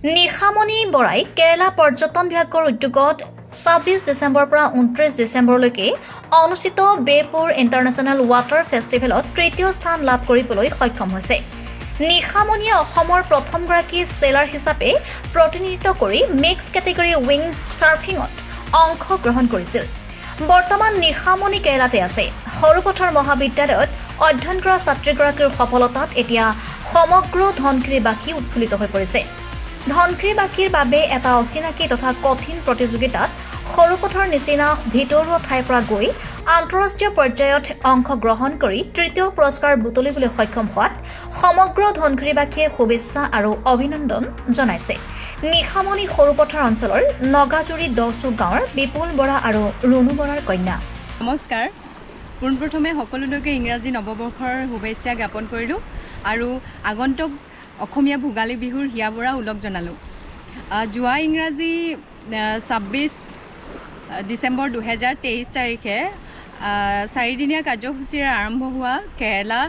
নিখামনি বৰাই কেৰালা পৰ্যটন বিভাগৰ উদ্যোগত ২৬ ডিচেম্বৰৰ পৰা ২৯ ডিচেম্বৰলৈকে অনুষ্ঠিত বেপুৰ ইণ্টাৰনেশ্যনেল ৱাটাৰ ফেষ্টিভেলত তৃতীয় স্থান লাভ কৰিবলৈ সক্ষম হৈছে। নিখামনিয়ে অসমৰ প্ৰথমগৰাকী চেলাৰ হিচাপে প্ৰতিনিধিত্ব কৰি মিক্স কেটেগৰী উইং চাৰ্ফিঙত অংশগ্ৰহণ কৰিছিল। বৰ্তমান নিখামনি কেৰালাতে আছে। সৰুপথাৰ মহাবিদ্যালয়ত অধ্যয়ন কৰা ছাত্ৰীগৰাকীৰ সফলতাত এতিয়া সমগ্ৰ ধনশিৰিবাসী উৎফুল্লিত হৈ পৰিছে। ধনশিৰিবাসীৰ বাবে এটা অচিনাকি তথা কঠিন প্ৰতিযোগিতাত সৰুপথৰ নিচিনা ভিতৰুৱা ঠাইৰ পৰা গৈ আন্তঃৰাষ্ট্ৰীয় পৰ্যায়ত অংশগ্ৰহণ কৰি তৃতীয় পুৰস্কাৰ বুটলিবলৈ সক্ষম হোৱাত সমগ্ৰ ধনশিৰিবাসীয়ে শুভেচ্ছা আৰু অভিনন্দন জনাইছে। নিখামনি সৰুপথাৰ অঞ্চলৰ নগাজুৰি ১০ গাঁৱৰ বিপুল বৰা আৰু ৰুণু বৰাৰ কন্যা। নমস্কাৰ। পোনপ্ৰথমে সকলোলৈকে ইংৰাজী নৱবৰ্ষৰ শুভেচ্ছা জ্ঞাপন কৰিলোঁ আৰু আগন্তুক অসমীয়া ভোগালী বিহুৰ হিয়াবৰা ওলগ জনালোঁ। যোৱা ইংৰাজী ২৬ ডিচেম্বৰ ২০২৩ তাৰিখে ৪দিনীয়া কাৰ্যসূচীৰে আৰম্ভ হোৱা Kerala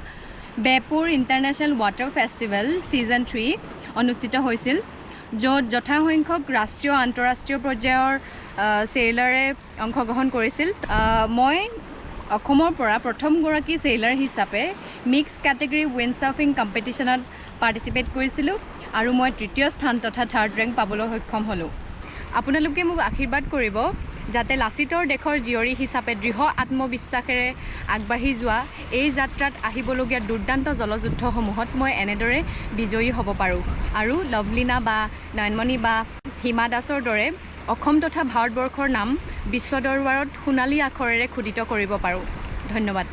Beypore international water festival season ৩ অনুষ্ঠিত হৈছিল, য'ত যথাসংখ্যক ৰাষ্ট্ৰীয় আন্তঃৰাষ্ট্ৰীয় পৰ্যায়ৰ চেইলাৰে অংশগ্ৰহণ কৰিছিল। মই অসমৰ পৰা প্ৰথমগৰাকী চেইলাৰ হিচাপে মিক্স কেটেগৰী উইণ্ড চাৰ্ফিং কম্পিটিশ্যনত পাৰ্টিচিপেট কৰিছিলোঁ আৰু মই তৃতীয় স্থান তথা থাৰ্ড ৰেংক পাবলৈ সক্ষম হ'লোঁ। আপোনালোকে মোক আশীৰ্বাদ কৰিব যাতে লাচিতৰ দেশৰ জীয়ৰী হিচাপে দৃঢ় আত্মবিশ্বাসেৰে আগবাঢ়ি যোৱা এই যাত্ৰাত আহিবলগীয়া দুৰ্দান্ত জলযুদ্ধসমূহত মই এনেদৰে বিজয়ী হ'ব পাৰোঁ আৰু লভলীনা বা নয়নমণি বা হিমা দাসৰ দৰে অসম তথা ভাৰতবৰ্ষৰ নাম বিশ্ব দৰবাৰত সোণালী আখৰেৰে খোদিত কৰিব পাৰোঁ। ধন্যবাদ।